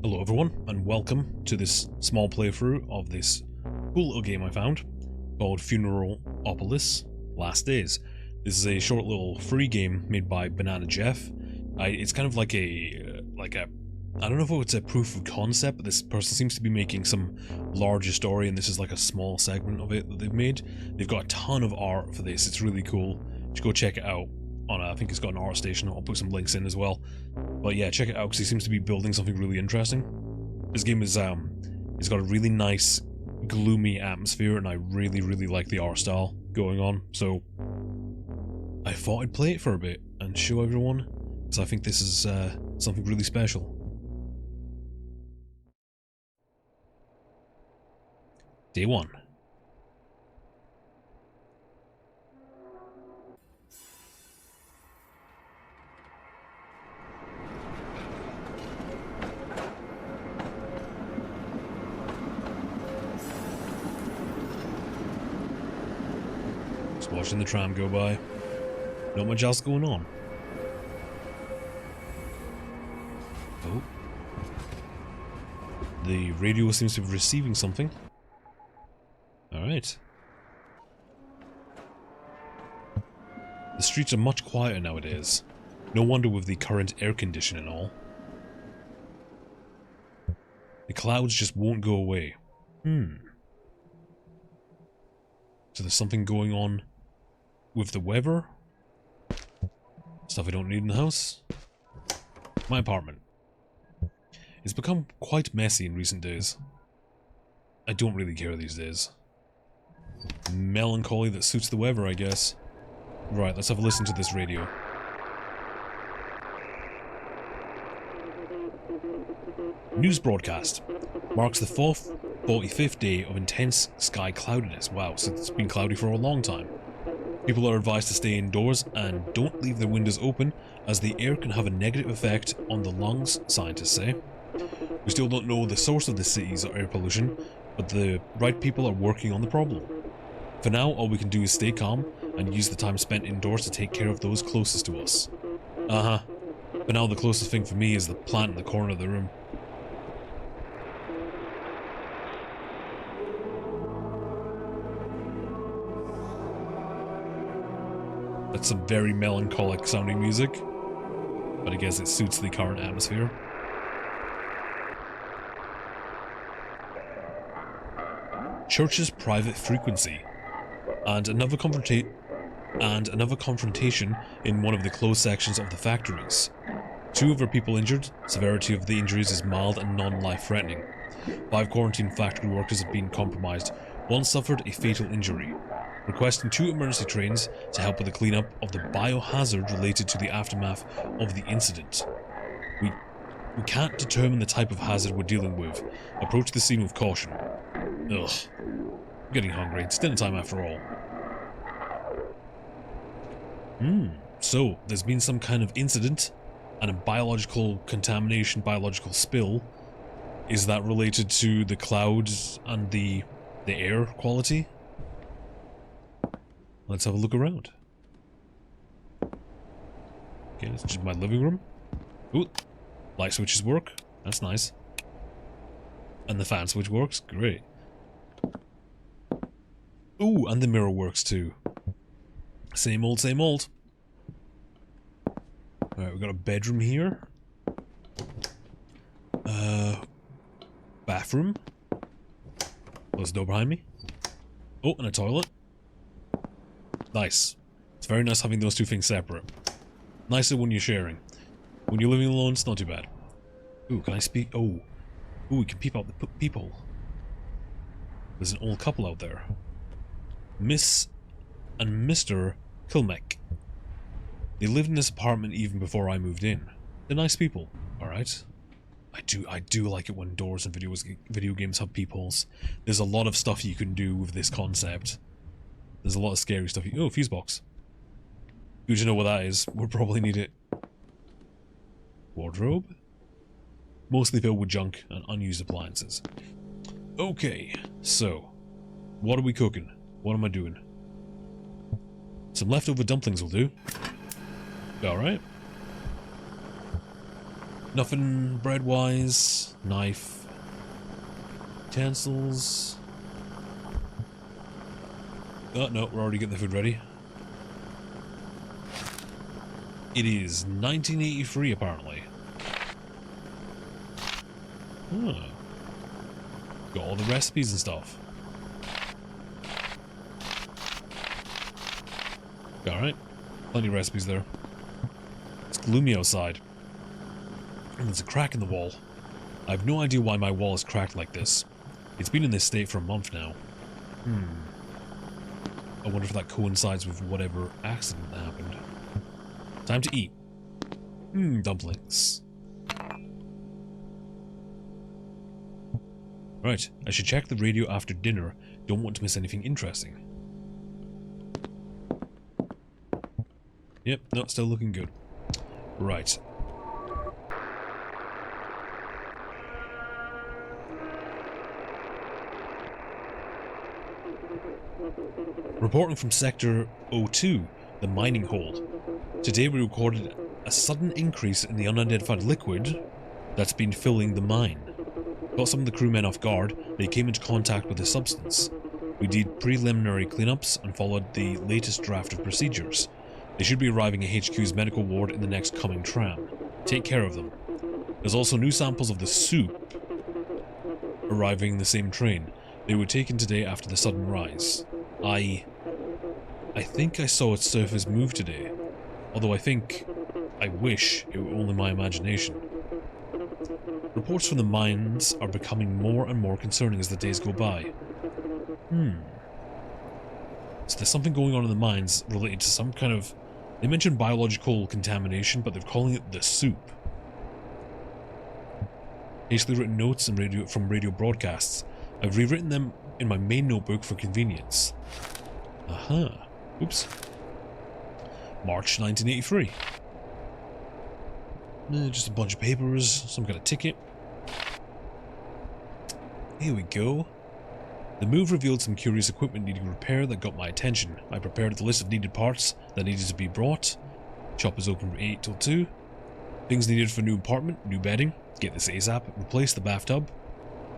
Hello everyone, and welcome to this small playthrough of this cool little game I found called Funeralopolis Last Days. This is a short little free game made by BananaJeff. It's kind of like a I don't know if it's a proof of concept, but this person seems to be making some larger story, and this is like a small segment of it that they've made. They've got a ton of art for this, it's really cool. You should go check it out. I think it's got an art station. I'll put some links in as well. But yeah, check it out because he seems to be building something really interesting. This game is it's got a really nice gloomy atmosphere, and I really like the art style going on. So I thought I'd play it for a bit and show everyone, because I think this is something really special. Day 1. Just watching the tram go by. Not much else going on. Oh. The radio seems to be receiving something. Alright. The streets are much quieter nowadays. No wonder with the current air conditioning and all. The clouds just won't go away. So there's something going on with the weather? Stuff I don't need in the house? My apartment. It's become quite messy in recent days. I don't really care these days. Melancholy that suits the weather, I guess. Right, let's have a listen to this radio. News broadcast. Marks the 45th day of intense sky cloudiness. Wow, so it's been cloudy for a long time. People are advised to stay indoors and don't leave their windows open, as the air can have a negative effect on the lungs, scientists say. We still don't know the source of the city's air pollution, but the right people are working on the problem. For now, all we can do is stay calm and use the time spent indoors to take care of those closest to us. But now the closest thing for me is the plant in the corner of the room. That's some very melancholic sounding music, but I guess it suits the current atmosphere. Church's private frequency, and another confrontation in one of the closed sections of the factories. 2 other people injured. Severity of the injuries is mild and non-life-threatening. 5 quarantine factory workers have been compromised. 1 suffered a fatal injury. Requesting 2 emergency trains to help with the cleanup of the biohazard related to the aftermath of the incident. We can't determine the type of hazard we're dealing with. Approach the scene with caution. Ugh. I'm getting hungry. It's dinner time after all. So, there's been some kind of incident and a biological contamination, biological spill. Is that related to the clouds and the air quality? Let's have a look around. Okay, it's just my living room. Ooh, light switches work. That's nice. And the fan switch works. Great. Ooh, and the mirror works too. Same old, same old. Alright, we've got a bedroom here. Bathroom. Close the door behind me. Oh, and a toilet. Nice. It's very nice having those 2 things separate. Nicer when you're sharing. When you're living alone, it's not too bad. Ooh, can I speak? Oh. Ooh, we can peep out the peephole. There's an old couple out there. Miss and Mr. Kilmek. They lived in this apartment even before I moved in. They're nice people, alright? I do like it when doors in video games have peepholes. There's a lot of stuff you can do with this concept. There's a lot of scary stuff. Oh, fuse box. Good to know what that is. We'll probably need it. Wardrobe? Mostly filled with junk and unused appliances. Okay, so what are we cooking? What am I doing? Some leftover dumplings will do. Alright. Nothing bread-wise. Knife. Utensils. Oh, no, we're already getting the food ready. It is 1983, apparently. Oh. Got all the recipes and stuff. Alright. Plenty of recipes there. It's gloomy outside. And there's a crack in the wall. I have no idea why my wall is cracked like this. It's been in this state for a month now. I wonder if that coincides with whatever accident happened. Time to eat. Dumplings. Right, I should check the radio after dinner. Don't want to miss anything interesting. Yep, no, still looking good. Right. Reporting from Sector 02, the mining hold. Today we recorded a sudden increase in the unidentified liquid that's been filling the mine. Got some of the crewmen off guard. They came into contact with the substance. We did preliminary cleanups and followed the latest draft of procedures. They should be arriving at HQ's medical ward in the next coming tram. Take care of them. There's also new samples of the soup arriving in the same train. They were taken today after the sudden rise. I think I saw its surface move today. Although I wish it were only my imagination. Reports from the mines are becoming more and more concerning as the days go by. So there's something going on in the mines related to some kind of... They mentioned biological contamination, but they're calling it the soup. Hastily written notes and from radio broadcasts. I've rewritten them in my main notebook for convenience. Aha. Oops. March 1983. Just a bunch of papers, some kind of ticket. Here we go. The move revealed some curious equipment needing repair that got my attention. I prepared the list of needed parts that needed to be brought. Shop is open from 8 till 2. Things needed for new apartment, new bedding. Get this ASAP. Replace the bathtub.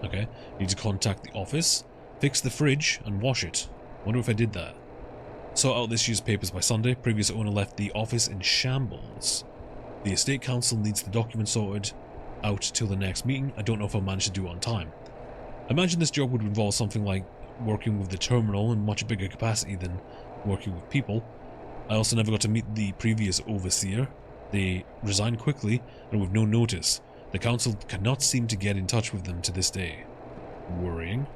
Okay. Need to contact the office. Fix the fridge and wash it. Wonder if I did that. Sort out this year's papers by Sunday. Previous owner left the office in shambles. The estate council needs the document sorted out till the next meeting. I don't know if I'll manage to do it on time. I imagine this job would involve something like working with the terminal in much bigger capacity than working with people. I also never got to meet the previous overseer. They resigned quickly and with no notice. The council cannot seem to get in touch with them to this day. Worrying.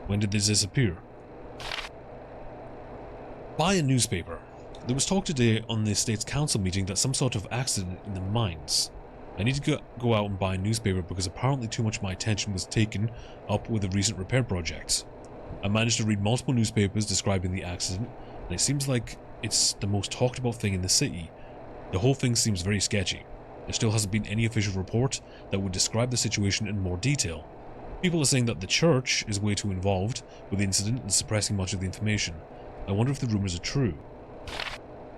When did they disappear? Buy a newspaper. There was talk today on the estate's council meeting that some sort of accident in the mines. I need to go out and buy a newspaper because apparently too much of my attention was taken up with the recent repair projects. I managed to read multiple newspapers describing the accident, and it seems like it's the most talked about thing in the city. The whole thing seems very sketchy. There still hasn't been any official report that would describe the situation in more detail. People are saying that the church is way too involved with the incident and suppressing much of the information. I wonder if the rumors are true.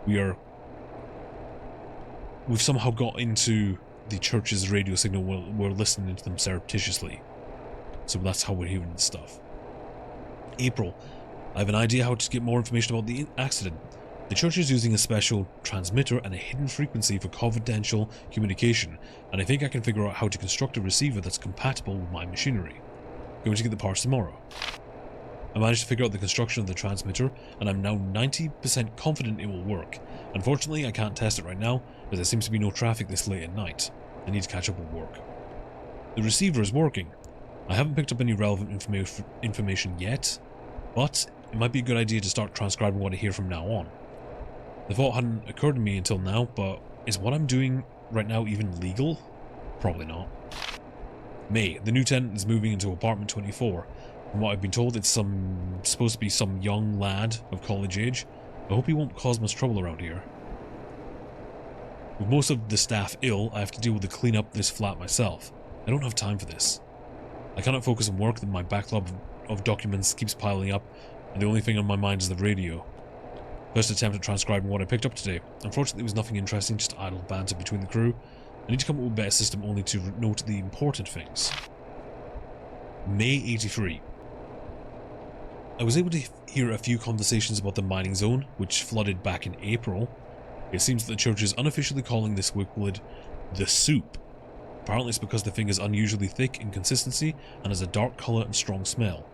We've somehow got into the church's radio signal. We're listening to them surreptitiously. So that's how we're hearing this stuff. April. I have an idea how to get more information about the accident. The church is using a special transmitter and a hidden frequency for confidential communication, and I think I can figure out how to construct a receiver that's compatible with my machinery. Going to get the parts tomorrow. I managed to figure out the construction of the transmitter, and I'm now 90% confident it will work. Unfortunately, I can't test it right now, as there seems to be no traffic this late at night. I need to catch up with work. The receiver is working. I haven't picked up any relevant information yet, but it might be a good idea to start transcribing what I hear from now on. The thought hadn't occurred to me until now, but is what I'm doing right now even legal? Probably not. May. The new tenant is moving into apartment 24. From what I've been told, it's supposed to be some young lad of college age. I hope he won't cause much trouble around here. With most of the staff ill, I have to deal with the clean up this flat myself. I don't have time for this. I cannot focus on work, that my backlog of documents keeps piling up, and the only thing on my mind is the radio. First attempt at transcribing what I picked up today. Unfortunately, it was nothing interesting, just idle banter between the crew. I need to come up with a better system only to note the important things. May 83. I was able to hear a few conversations about the mining zone, which flooded back in April. It seems that the church is unofficially calling this liquid the soup. Apparently it's because the thing is unusually thick in consistency and has a dark colour and strong smell.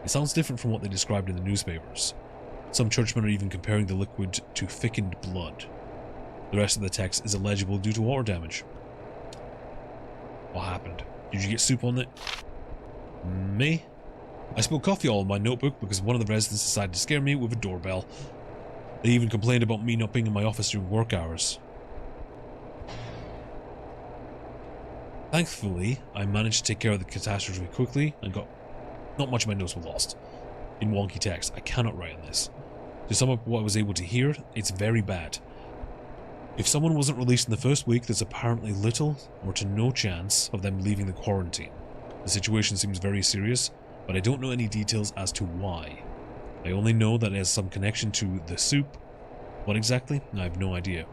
It sounds different from what they described in the newspapers. Some churchmen are even comparing the liquid to thickened blood. The rest of the text is illegible due to water damage. What happened? Did you get soup on it? Me? I spilled coffee all in my notebook because one of the residents decided to scare me with a doorbell. They even complained about me not being in my office during work hours. Thankfully, I managed to take care of the catastrophe quickly and got... Not much of my notes were lost. In wonky text, I cannot write on this. To sum up what I was able to hear, it's very bad. If someone wasn't released in the first week, there's apparently little or to no chance of them leaving the quarantine. The situation seems very serious, but I don't know any details as to why. I only know that it has some connection to the soup. What exactly? I have no idea.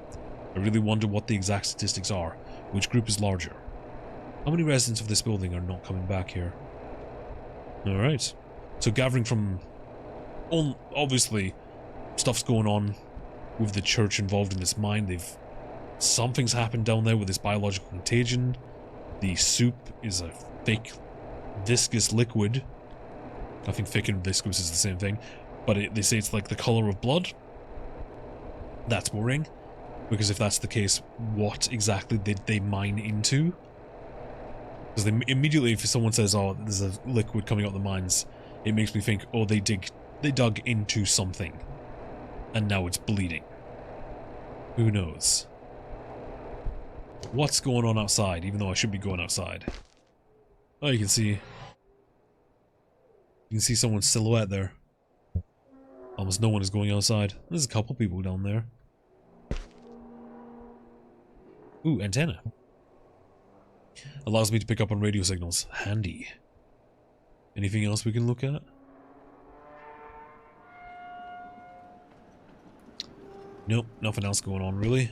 I really wonder what the exact statistics are. Which group is larger? How many residents of this building are not coming back here? Alright. So gathering from... Obviously, stuff's going on with the church involved in this mine. Something's happened down there with this biological contagion. The soup is a fake, viscous liquid. I think thick and viscous is the same thing. But they say it's like the colour of blood. That's worrying. Because if that's the case, what exactly did they mine into? Because immediately if someone says, oh, there's a liquid coming out of the mines, it makes me think, oh, they dug into something. And now it's bleeding. Who knows? What's going on outside, even though I should be going outside? Oh, you can see someone's silhouette there. Almost no one is going outside. There's a couple people down there. Ooh, antenna. Allows me to pick up on radio signals. Handy. Anything else we can look at? Nope, nothing else going on really.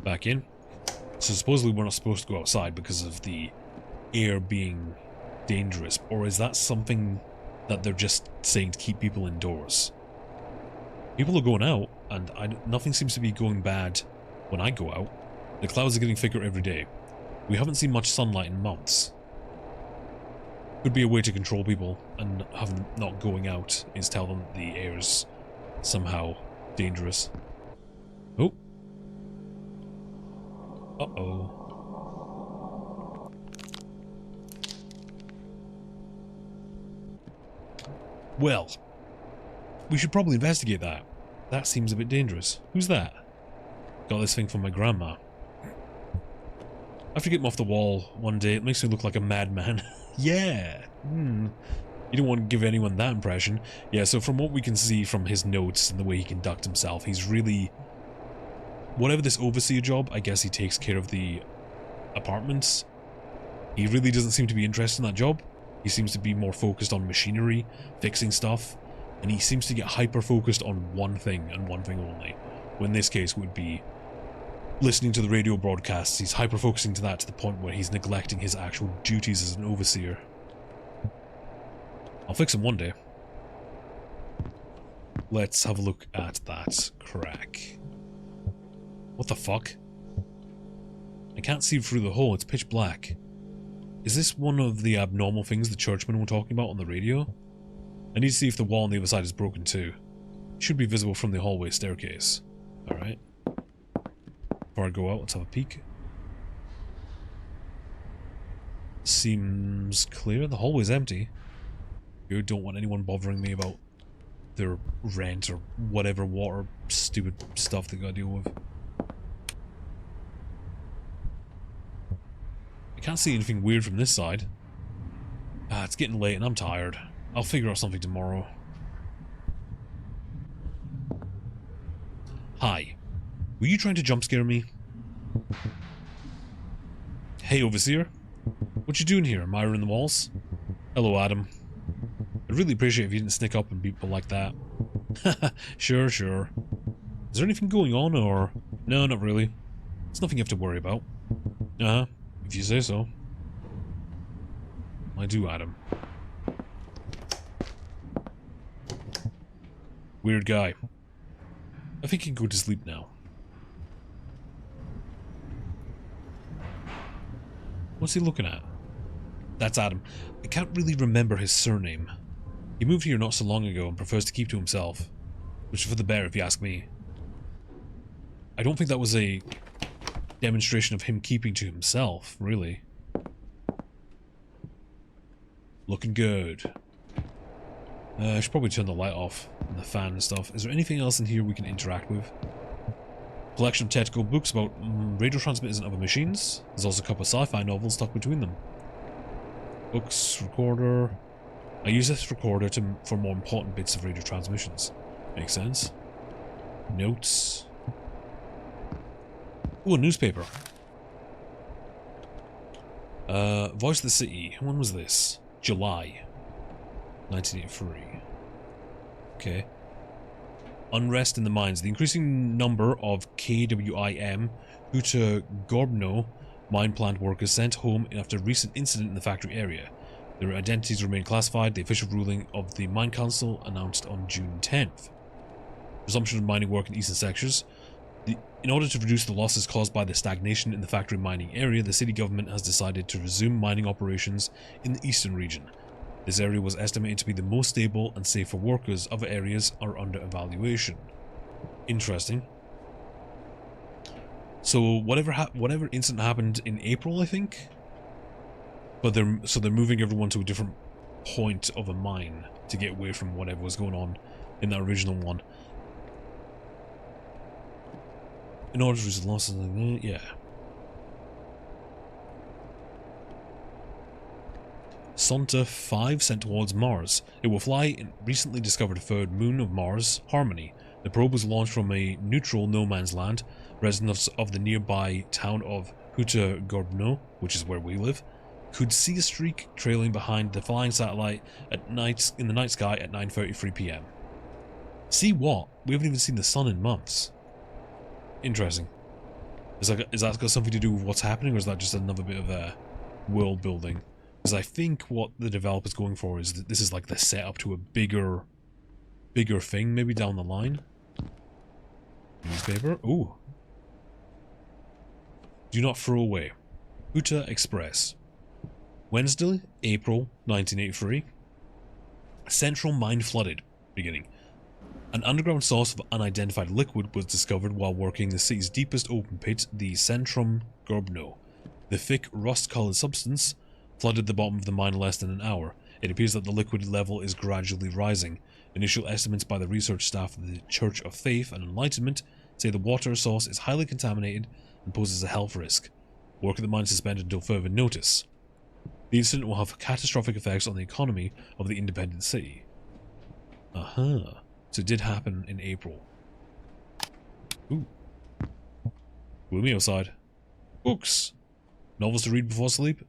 Back in. So supposedly we're not supposed to go outside because of the air being dangerous. Or is that something that they're just saying to keep people indoors? People are going out, and nothing seems to be going bad when I go out. The clouds are getting thicker every day. We haven't seen much sunlight in months. Could be a way to control people and have them not going out is tell them the air's somehow dangerous. Oh. Uh-oh. Well, we should probably investigate that. That seems a bit dangerous. Who's that? Got this thing from my grandma. I have to get him off the wall one day. It makes me look like a madman. Yeah. You don't want to give anyone that impression. Yeah, so from what we can see from his notes and the way he conducts himself, he's really... Whatever this overseer job, I guess he takes care of the apartments. He really doesn't seem to be interested in that job. He seems to be more focused on machinery, fixing stuff, and he seems to get hyper-focused on one thing and one thing only. When in this case would be listening to the radio broadcasts. He's hyper-focusing to that to the point where he's neglecting his actual duties as an overseer. I'll fix him one day. Let's have a look at that crack. What the fuck? I can't see through the hole, it's pitch black. Is this one of the abnormal things the churchmen were talking about on the radio? I need to see if the wall on the other side is broken too. It should be visible from the hallway staircase. Alright. Before I go out, let's have a peek. Seems clear. The hallway's empty. You don't want anyone bothering me about their rent or whatever water stupid stuff they gotta deal with. I can't see anything weird from this side. It's getting late and I'm tired. I'll figure out something tomorrow. Hi. Were you trying to jump scare me? Hey, Overseer. What you doing here, admiring the walls? Hello, Adam. I'd really appreciate if you didn't sneak up on people like that. Sure. Is there anything going on, or... No, not really. It's nothing you have to worry about. Uh-huh. If you say so. I do, Adam. Weird guy. I think he can go to sleep now. What's he looking at? That's Adam. I can't really remember his surname. He moved here not so long ago and prefers to keep to himself. Which is for the better if you ask me. I don't think that was a demonstration of him keeping to himself, really. Looking good. I should probably turn the light off and the fan and stuff. Is there anything else in here we can interact with? Collection of technical books about radio transmitters and other machines. There's also a couple of sci-fi novels tucked between them. Books, recorder. I use this recorder for more important bits of radio transmissions. Makes sense. Notes. Ooh, a newspaper. Voice of the City. When was this? July 1983. Okay. Unrest in the mines. The increasing number of KWIM Huta-Grobno mine plant workers sent home after a recent incident in the factory area. Their identities remain classified. The official ruling of the Mine Council announced on June 10th. Resumption of mining work in eastern sectors. In order to reduce the losses caused by the stagnation in the factory mining area, the city government has decided to resume mining operations in the eastern region. This area was estimated to be the most stable and safe for workers. Other areas are under evaluation. Interesting. So whatever incident happened in April, I think. But they're moving everyone to a different point of a mine to get away from whatever was going on in that original one. In order to reduce the losses, yeah. Sonta 5 sent towards Mars. It will fly in recently discovered third moon of Mars, Harmony. The probe was launched from a neutral no man's land. Residents of the nearby town of Huta-Grobno, which is where we live, could see a streak trailing behind the flying satellite at night in the night sky at 9:33 p.m. See what? We haven't even seen the sun in months. Interesting. Is that got something to do with what's happening, or is that just another bit of world building? Because I think what the developer's going for is that this is like the setup to a bigger thing, maybe down the line. Newspaper. Ooh. Do not throw away. Huta Express. Wednesday, April 1983. Central mine flooded. Beginning. An underground source of unidentified liquid was discovered while working the city's deepest open pit, the Huta-Grobno. The thick, rust-colored substance flooded the bottom of the mine in less than an hour. It appears that the liquid level is gradually rising. Initial estimates by the research staff of the Church of Faith and Enlightenment say the water source is highly contaminated and poses a health risk. Work at the mine suspended until further notice. The incident will have catastrophic effects on the economy of the independent city. Aha. So it did happen in April. Ooh. Gloomy outside. Books. Novels to read before sleep.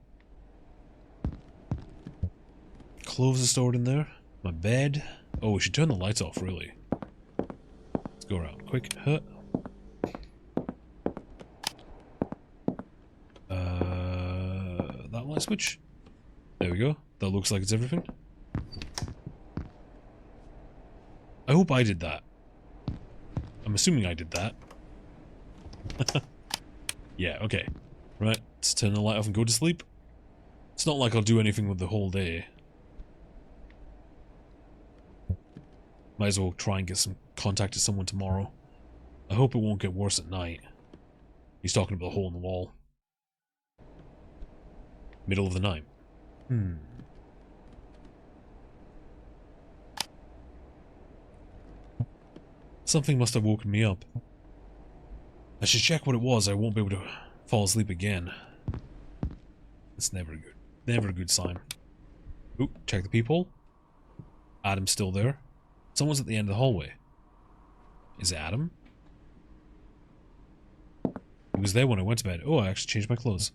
Clothes are stored in there. My bed. Oh, we should turn the lights off, really. Let's go around. Quick. Huh. That light switch. There we go. That looks like it's everything. I hope I did that. I'm assuming I did that. Yeah, okay. Right, let's turn the light off and go to sleep. It's not like I'll do anything with the whole day. Might as well try and get some contact to someone tomorrow. I hope it won't get worse at night. He's talking about the hole in the wall. Middle of the night. Something must have woken me up. I should check what it was. I won't be able to fall asleep again. It's never good. Never a good sign. Ooh, check the peephole. Adam's still there. Someone's at the end of the hallway. Is it Adam? He was there when I went to bed. Oh, I actually changed my clothes.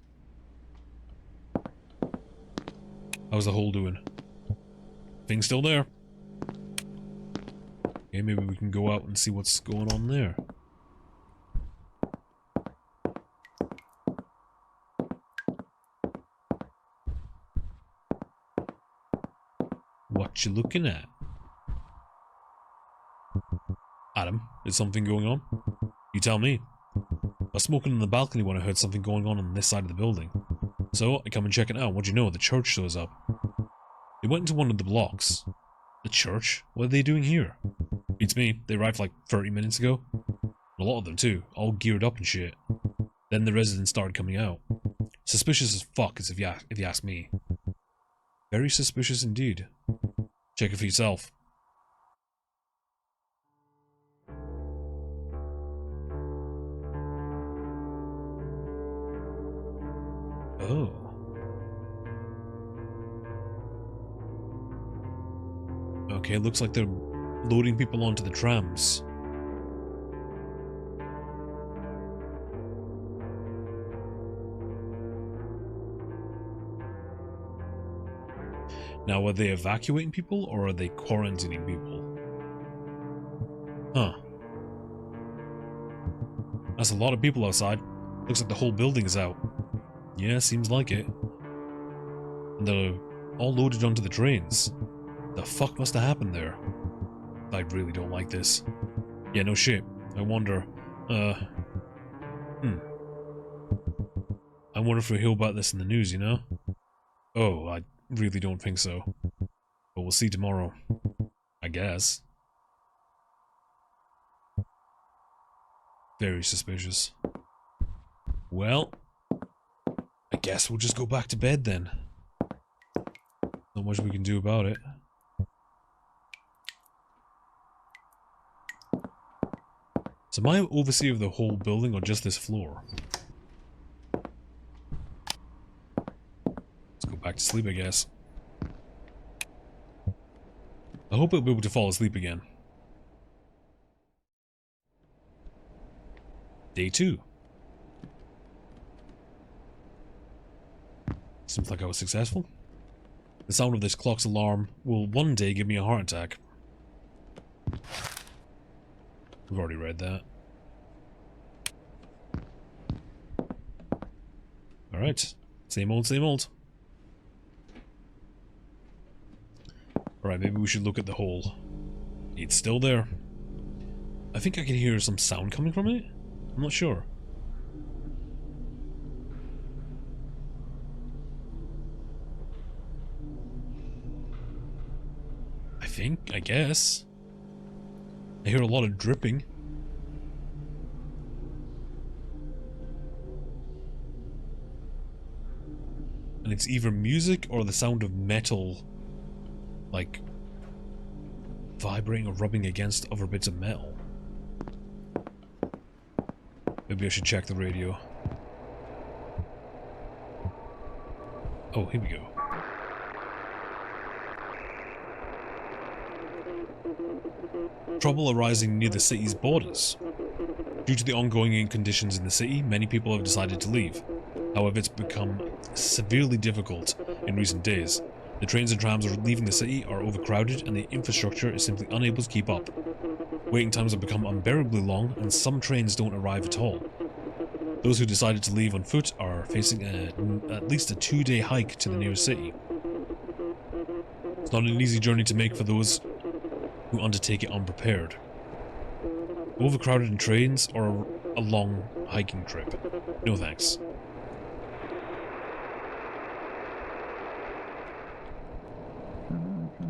How's the hole doing? Thing's still there. Okay, maybe we can go out and see what's going on there. What you looking at? Adam, is something going on? You tell me. I was smoking on the balcony when I heard something going on this side of the building. So, I come and check it out. What'd you know? The church shows up. They went into one of the blocks. The church? What are they doing here? Beats me. They arrived like 30 minutes ago. A lot of them too, all geared up and shit. Then the residents started coming out. Suspicious as fuck, as if you ask me. Very suspicious indeed. Check it for yourself. Oh. Okay, looks like they're loading people onto the trams. Now, are they evacuating people, or are they quarantining people? Huh. That's a lot of people outside. Looks like the whole building is out. Yeah, seems like it. And they're all loaded onto the trains. The fuck must have happened there? I really don't like this. Yeah, no shit. I wonder, I wonder if we'll hear about this in the news, you know? Oh, I really don't think so. But we'll see tomorrow. I guess. Very suspicious. Well, I guess we'll just go back to bed then. Not much we can do about it. So am I overseer of the whole building or just this floor? Let's go back to sleep, I guess. I hope I'll be able to fall asleep again. Day 2. Seems like I was successful. The sound of this clock's alarm will one day give me a heart attack. We've already read that. Alright. Same old, same old. Alright, maybe we should look at the hole. It's still there. I think I can hear some sound coming from it. I'm not sure. I guess. I hear a lot of dripping. And it's either music or the sound of metal, like, vibrating or rubbing against other bits of metal. Maybe I should check the radio. Oh, here we go. Trouble arising near the city's borders. Due to the ongoing conditions in the city, many people have decided to leave. However, it's become severely difficult in recent days. The trains and trams leaving the city are overcrowded and the infrastructure is simply unable to keep up. Waiting times have become unbearably long and some trains don't arrive at all. Those who decided to leave on foot are facing at least a 2-day hike to the nearest city. It's not an easy journey to make for those who undertake it unprepared. Overcrowded in trains or a long hiking trip? No thanks.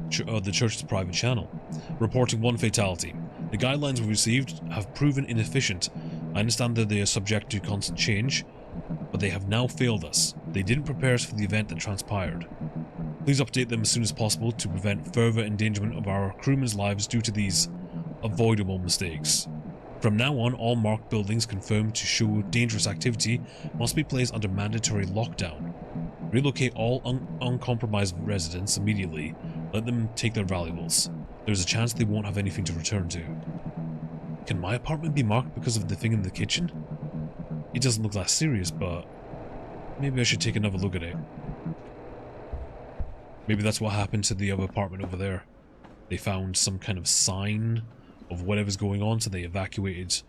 The church's private channel, reporting 1 fatality. The guidelines we received have proven inefficient. I understand that they are subject to constant change, but they have now failed us. They didn't prepare us for the event that transpired. Please update them as soon as possible to prevent further endangerment of our crewmen's lives due to these avoidable mistakes. From now on, all marked buildings confirmed to show dangerous activity must be placed under mandatory lockdown. Relocate all uncompromised residents immediately. Let them take their valuables. There's a chance they won't have anything to return to. Can my apartment be marked because of the thing in the kitchen? It doesn't look that serious, but maybe I should take another look at it. Maybe that's what happened to the other apartment over there. They found some kind of sign of whatever's going on, so they evacuated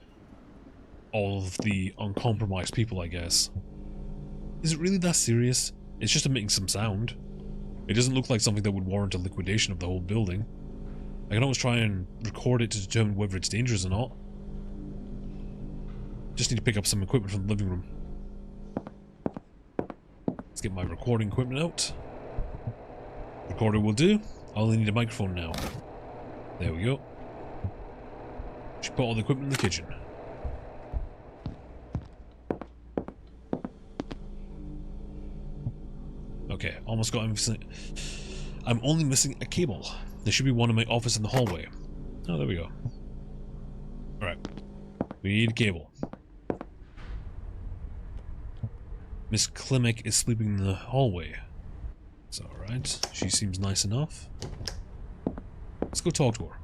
all of the uncompromised people, I guess. Is it really that serious? It's just emitting some sound. It doesn't look like something that would warrant a liquidation of the whole building. I can always try and record it to determine whether it's dangerous or not. Just need to pick up some equipment from the living room. Let's get my recording equipment out. Recorder will do. I only need a microphone now. There we go. Should put all the equipment in the kitchen. Okay, almost got everything. I'm only missing a cable. There should be one in my office in the hallway. Oh, there we go. Alright. We need a cable. Miss Klimek is sleeping in the hallway. It's alright. She seems nice enough. Let's go talk to her.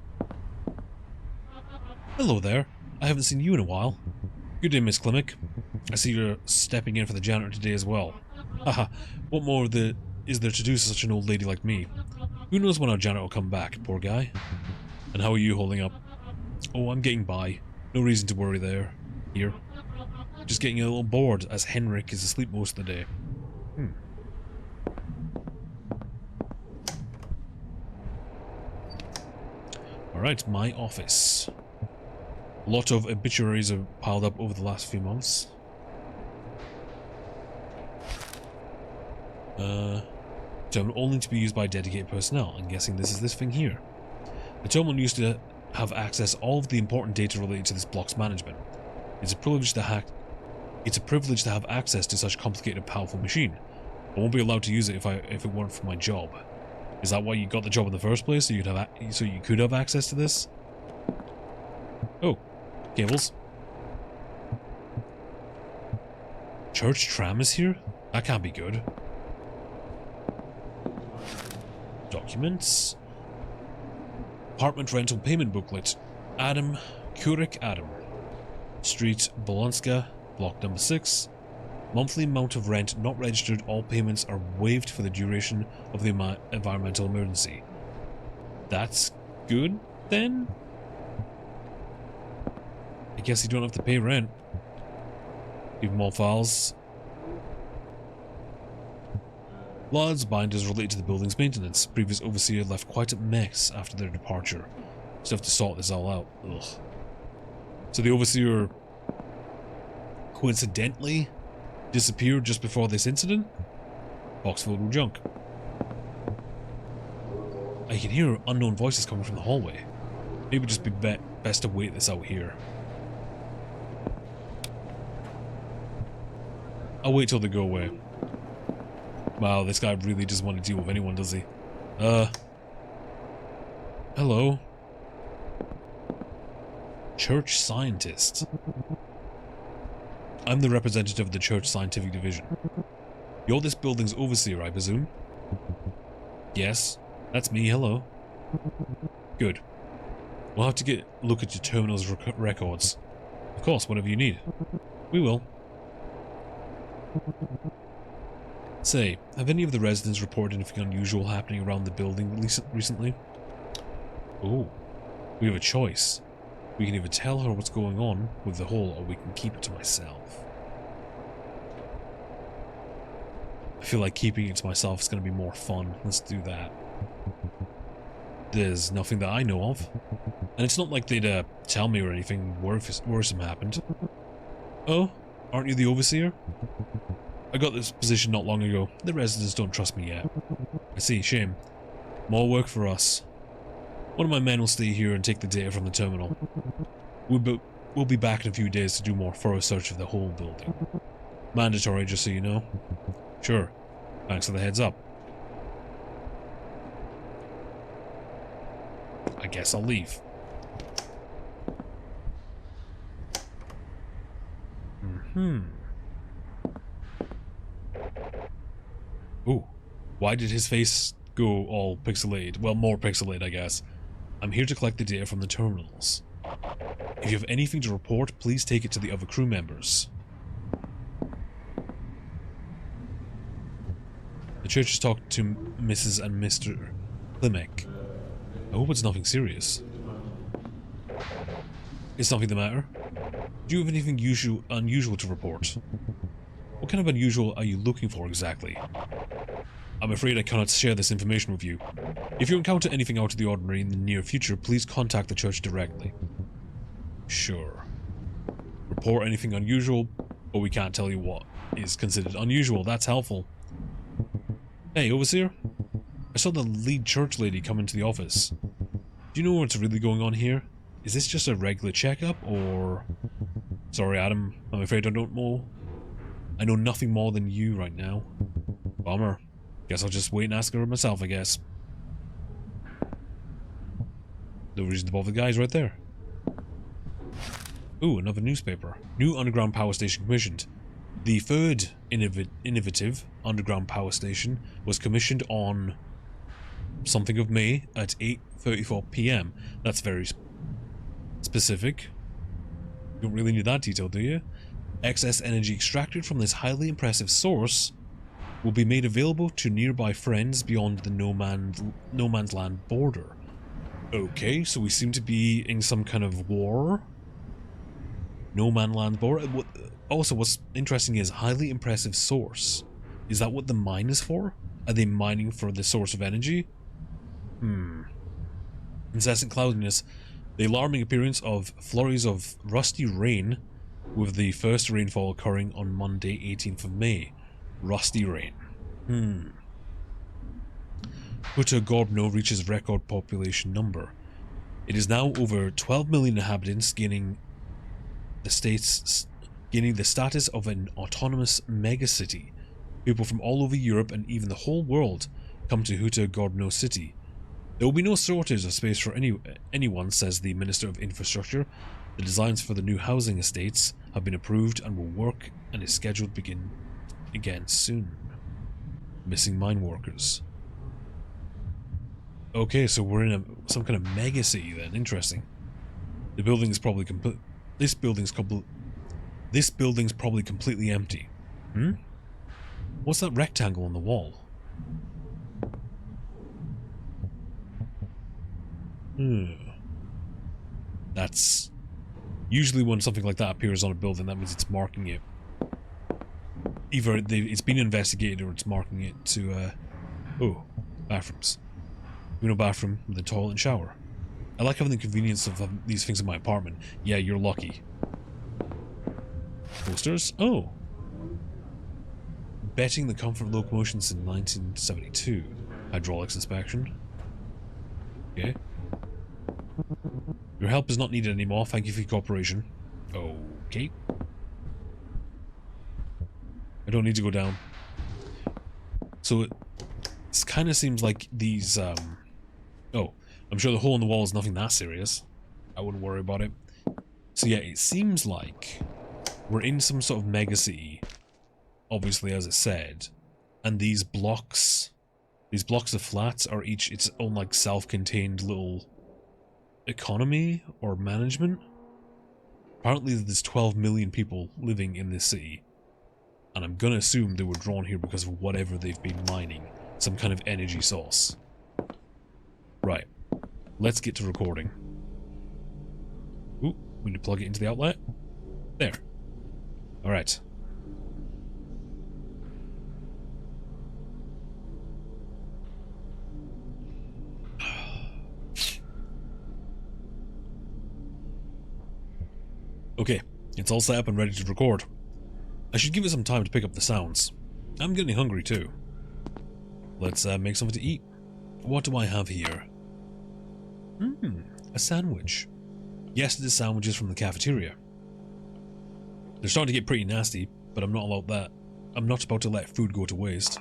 Hello there. I haven't seen you in a while. Good day, Miss Klimek. I see you're stepping in for the janitor today as well. Haha, what more is there to do to such an old lady like me? Who knows when our janitor will come back, poor guy. And how are you holding up? Oh, I'm getting by. No reason to worry there. Here. Just getting a little bored, as Henrik is asleep most of the day. Alright, my office. A lot of obituaries have piled up over the last few months. Terminal only to be used by dedicated personnel. I'm guessing this is this thing here. The terminal used to have access to all of the important data related to this block's management. It's a privilege to have access to such a complicated and powerful machine. I won't be allowed to use it if it weren't for my job. Is that why you got the job in the first place? So you could have access to this? Oh, cables. Church tram is here? That can't be good. Documents. Apartment rental payment booklet. Adam, Kurik Adam. Street, Bolonska, block number 6. Monthly amount of rent not registered. All payments are waived for the duration of the environmental emergency. That's good, then? I guess you don't have to pay rent. Even more files. Large binders related to the building's maintenance. Previous overseer left quite a mess after their departure. Still have to sort this all out. Ugh. So the overseer coincidentally disappeared just before this incident? Box filled with junk. I can hear unknown voices coming from the hallway. Maybe just be best to wait this out here. I'll wait till they go away. Wow, this guy really doesn't want to deal with anyone, does he? Hello? Church scientist. I'm the representative of the Church Scientific Division. You're this building's overseer, I presume? Yes, that's me, hello. Good. We'll have to get a look at your terminal's records. Of course, whatever you need. We will. Say, have any of the residents reported anything unusual happening around the building recently? Oh, we have a choice. We can either tell her what's going on with the hole, or we can keep it to myself. I feel like keeping it to myself is going to be more fun. Let's do that. There's nothing that I know of. And it's not like they'd tell me or anything worrisome happened. Oh, aren't you the overseer? I got this position not long ago. The residents don't trust me yet. I see, shame. More work for us. One of my men will stay here and take the data from the terminal. We'll be back in a few days to do more thorough search of the whole building. Mandatory, just so you know. Sure. Thanks for the heads up. I guess I'll leave. Ooh. Why did his face go all pixelated? Well, more pixelated, I guess. I'm here to collect the data from the terminals. If you have anything to report, please take it to the other crew members. The church has talked to Mrs. and Mr. Klimek. I hope it's nothing serious. Is something the matter? Do you have anything unusual to report? What kind of unusual are you looking for exactly? I'm afraid I cannot share this information with you. If you encounter anything out of the ordinary in the near future, please contact the church directly. Sure. Report anything unusual, but we can't tell you what is considered unusual. That's helpful. Hey, overseer? I saw the lead church lady come into the office. Do you know what's really going on here? Is this just a regular checkup, or... Sorry, Adam. I'm afraid I don't know. I know nothing more than you right now. Bummer. Guess I'll just wait and ask her myself, I guess. No reason to bother the guys right there. Ooh, another newspaper. New underground power station commissioned. The third innovative underground power station was commissioned on something of May at 8:34 p.m. That's very specific. You don't really need that detail, do you? Excess energy extracted from this highly impressive source will be made available to nearby friends beyond the no man's land border. Okay, so we seem to be in some kind of war. No man's land border. Also, what's interesting is highly impressive source. Is that what the mine is for? Are they mining for the source of energy? Incessant cloudiness. The alarming appearance of flurries of rusty rain, with the first rainfall occurring on Monday, 18th of May. Rusty rain. Huta-Grobno reaches record population number. It is now over 12 million inhabitants, gaining the status of an autonomous megacity. People from all over Europe and even the whole world come to Huta-Grobno city. There will be no shortage of space for anyone, says the Minister of Infrastructure. The designs for the new housing estates have been approved and will work and is scheduled to begin again soon. Missing mine workers. Okay, so we're in some kind of mega city then. Interesting. The building is probably This building's probably completely empty. What's that rectangle on the wall? That's... Usually when something like that appears on a building, that means it's marking it. Either it's been investigated or it's marking it to, oh, bathrooms. We know bathroom with a toilet and shower. I like having the convenience of these things in my apartment. Yeah, you're lucky. Posters? Oh. Betting the comfort of locomotion since 1972. Hydraulics inspection. Okay. Your help is not needed anymore. Thank you for your cooperation. Okay. I don't need to go down. So it kind of seems like these, oh, I'm sure the hole in the wall is nothing that serious. I wouldn't worry about it. So yeah, it seems like we're in some sort of mega city, obviously, as it said, and these blocks of flats are each its own, like, self-contained little economy or management. Apparently there's 12 million people living in this city, and I'm gonna assume they were drawn here because of whatever they've been mining, some kind of energy source. Right, let's get to recording. Ooh, we need to plug it into the outlet. There. Alright. Okay, it's all set up and ready to record. I should give it some time to pick up the sounds. I'm getting hungry too. Let's make something to eat. What do I have here? A sandwich. Yes, it is sandwiches from the cafeteria. They're starting to get pretty nasty, but I'm not about to let food go to waste.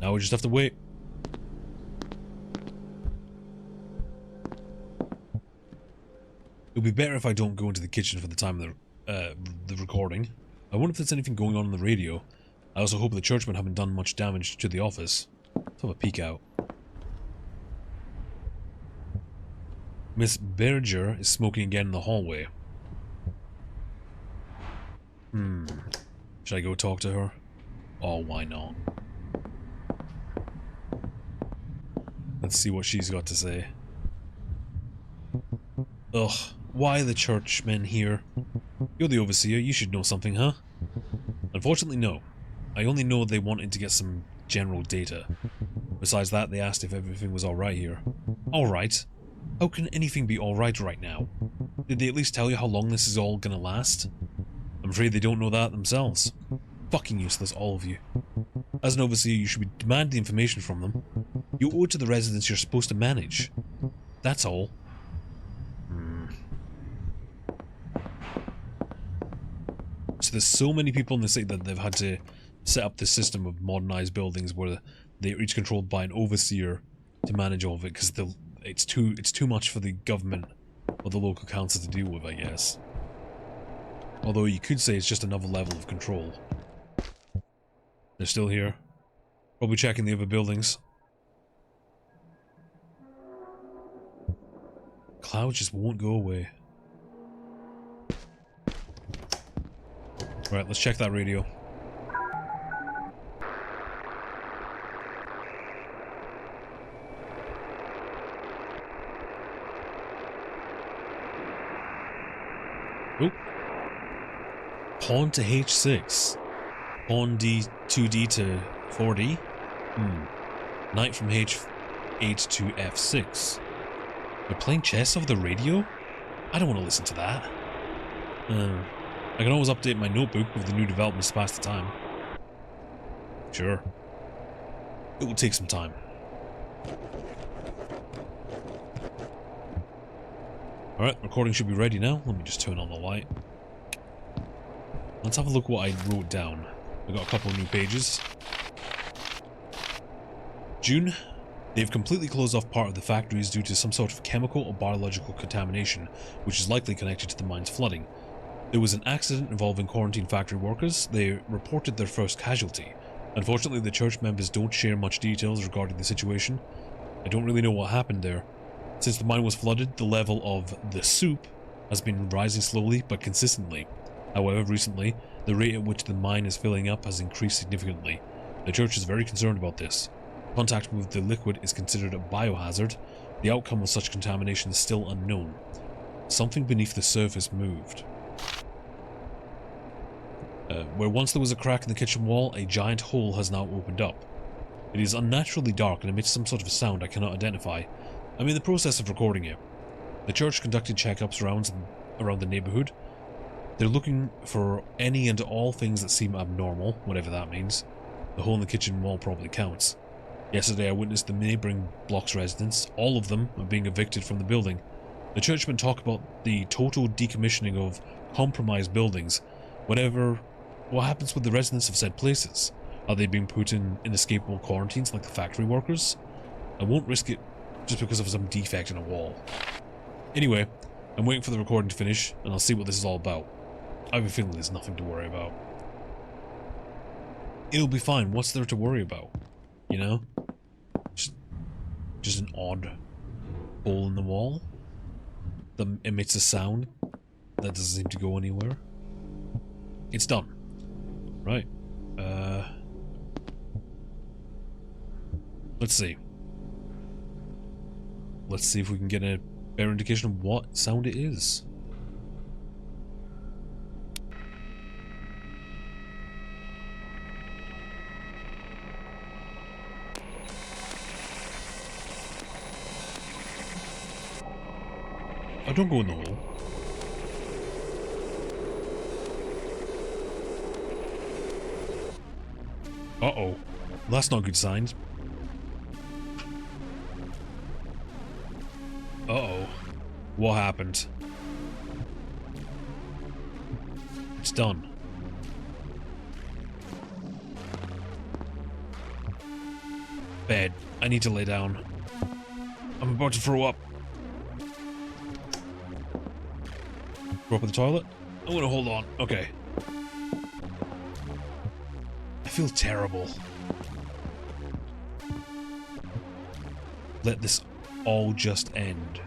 Now we just have to wait. It'll be better if I don't go into the kitchen for the time of the recording. I wonder if there's anything going on the radio. I also hope the churchmen haven't done much damage to the office. Let's have a peek out. Miss Berger is smoking again in the hallway. Should I go talk to her? Oh, why not? Let's see what she's got to say. Ugh, why the churchmen here? You're the overseer, you should know something, huh? Unfortunately, no. I only know they wanted to get some general data. Besides that, they asked if everything was alright here. Alright? How can anything be alright right now? Did they at least tell you how long this is all gonna last? I'm afraid they don't know that themselves. Fucking useless, all of you. As an overseer, you should demand the information from them. You owe it to the residents you're supposed to manage. That's all. So there's so many people in the city that they've had to set up this system of modernized buildings where they're each controlled by an overseer to manage all of it, because it's too much for the government or the local council to deal with, I guess. Although you could say it's just another level of control. They're still here. Probably checking the other buildings. Clouds just won't go away. Right, let's check that radio. Oop. Pawn to H6. Pawn D2D to 4D. Knight from H8 to F6. They're playing chess over the radio? I don't want to listen to that. I can always update my notebook with the new developments to pass the time. Sure. It will take some time. Alright, recording should be ready now. Let me just turn on the light. Let's have a look what I wrote down. I got a couple of new pages. June. They've completely closed off part of the factories due to some sort of chemical or biological contamination, which is likely connected to the mine's flooding. There was an accident involving quarantine factory workers. They reported their first casualty. Unfortunately, the church members don't share much details regarding the situation. I don't really know what happened there. Since the mine was flooded, the level of the soup has been rising slowly but consistently. However, recently, the rate at which the mine is filling up has increased significantly. The church is very concerned about this. Contact with the liquid is considered a biohazard. The outcome of such contamination is still unknown. Something beneath the surface moved. Where once there was a crack in the kitchen wall, a giant hole has now opened up. It is unnaturally dark and emits some sort of sound I cannot identify. I'm in the process of recording it. The church conducted checkups around the neighborhood. They're looking for any and all things that seem abnormal, whatever that means. The hole in the kitchen wall probably counts. Yesterday I witnessed the neighboring block's residents. All of them are being evicted from the building. The churchmen talk about the total decommissioning of compromised buildings. What happens with the residents of said places? Are they being put in inescapable quarantines like the factory workers? I won't risk it just because of some defect in a wall. Anyway, I'm waiting for the recording to finish, and I'll see what this is all about. I have a feeling there's nothing to worry about. It'll be fine. What's there to worry about? You know? Just an odd hole in the wall that emits a sound that doesn't seem to go anywhere. It's done. Right. Let's see. Let's see if we can get a better indication of what sound it is. Oh, don't go in the hole. Uh-oh. That's not good signs. Uh-oh. What happened? It's done. Bed. I need to lay down. I'm about to throw up. Throw up in the toilet? I'm gonna hold on. Okay. I feel terrible. Let this all just end.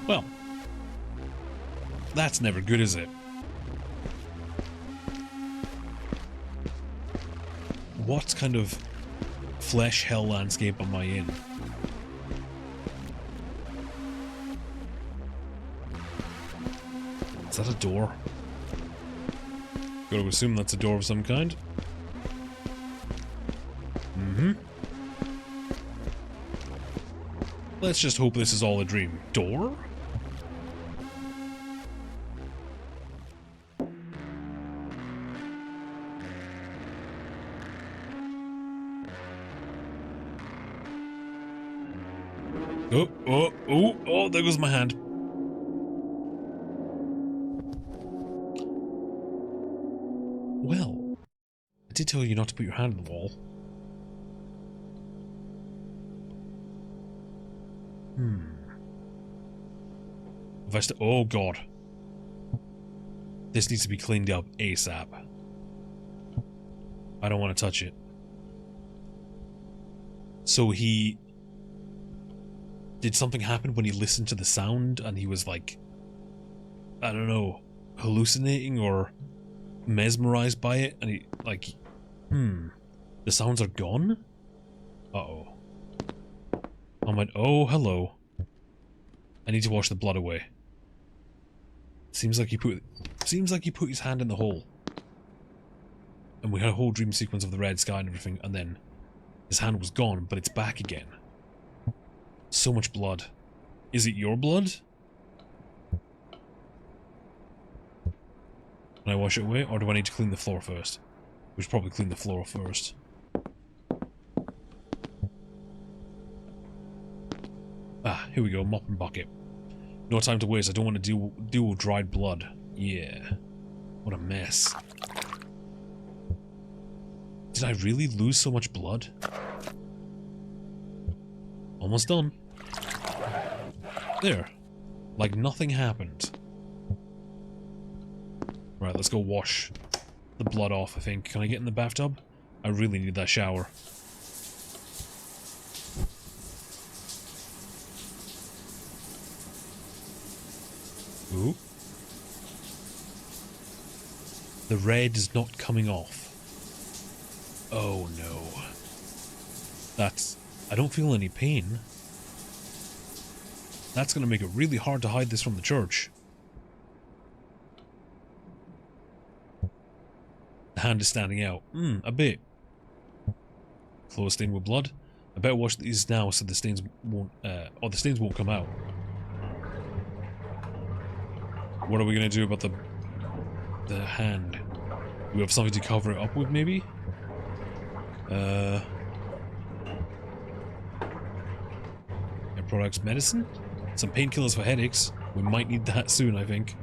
Well, that's never good, is it? What kind of flesh hell landscape am I in? Is that a door? Gotta assume that's a door of some kind. Mm-hmm. Let's just hope this is all a dream. Door? Oh, there goes my hand. Well, I did tell you not to put your hand on the wall. Oh god. This needs to be cleaned up ASAP. I don't want to touch it. So did something happen when he listened to the sound and he was like, I don't know, hallucinating or mesmerized by it, and he, like, the sounds are gone? Uh-oh. Oh, hello. I need to wash the blood away. Seems like he put his hand in the hole. And we had a whole dream sequence of the red sky and everything, and then his hand was gone, but it's back again. So much blood. Is it your blood? Can I wash it away, or do I need to clean the floor first? We should probably clean the floor first. Ah, here we go, mop and bucket. No time to waste, I don't want to deal with dried blood. Yeah. What a mess. Did I really lose so much blood? Almost done. There. Like nothing happened. Right, let's go wash the blood off, I think. Can I get in the bathtub? I really need that shower. Ooh. The red is not coming off. Oh no. I don't feel any pain. That's gonna make it really hard to hide this from the church. The hand is standing out. A bit. Clothes stained with blood. I better wash these now so the stains won't, the stains won't come out. What are we gonna do about the hand? Do we have something to cover it up with, maybe? Products, medicine? Some painkillers for headaches. We might need that soon, I think.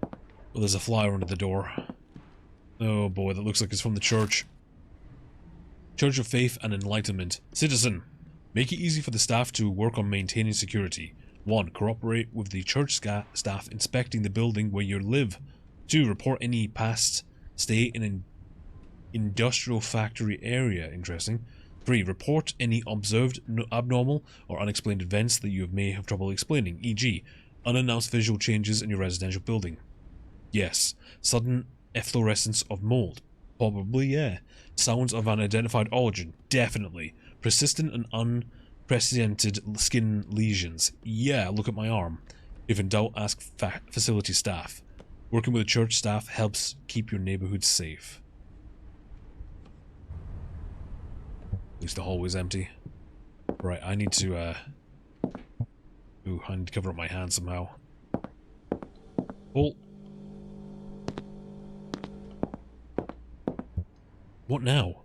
Well, there's a flyer under the door. Oh boy, that looks like it's from the church. Church of Faith and Enlightenment. Citizen, make it easy for the staff to work on maintaining security. 1. Cooperate with the church staff inspecting the building where you live. 2. Report any past stay in an industrial factory area. Interesting. 3. Report any observed abnormal or unexplained events that you may have trouble explaining, e.g. unannounced visual changes in your residential building. Yes. Sudden efflorescence of mold. Probably, yeah. Sounds of unidentified origin. Definitely. Persistent and unprecedented skin lesions. Yeah, look at my arm. If in doubt, ask facility staff. Working with the church staff helps keep your neighborhood safe. At least the hallway's empty. Right, I need to, ooh, I need to cover up my hand somehow. Oh. What now?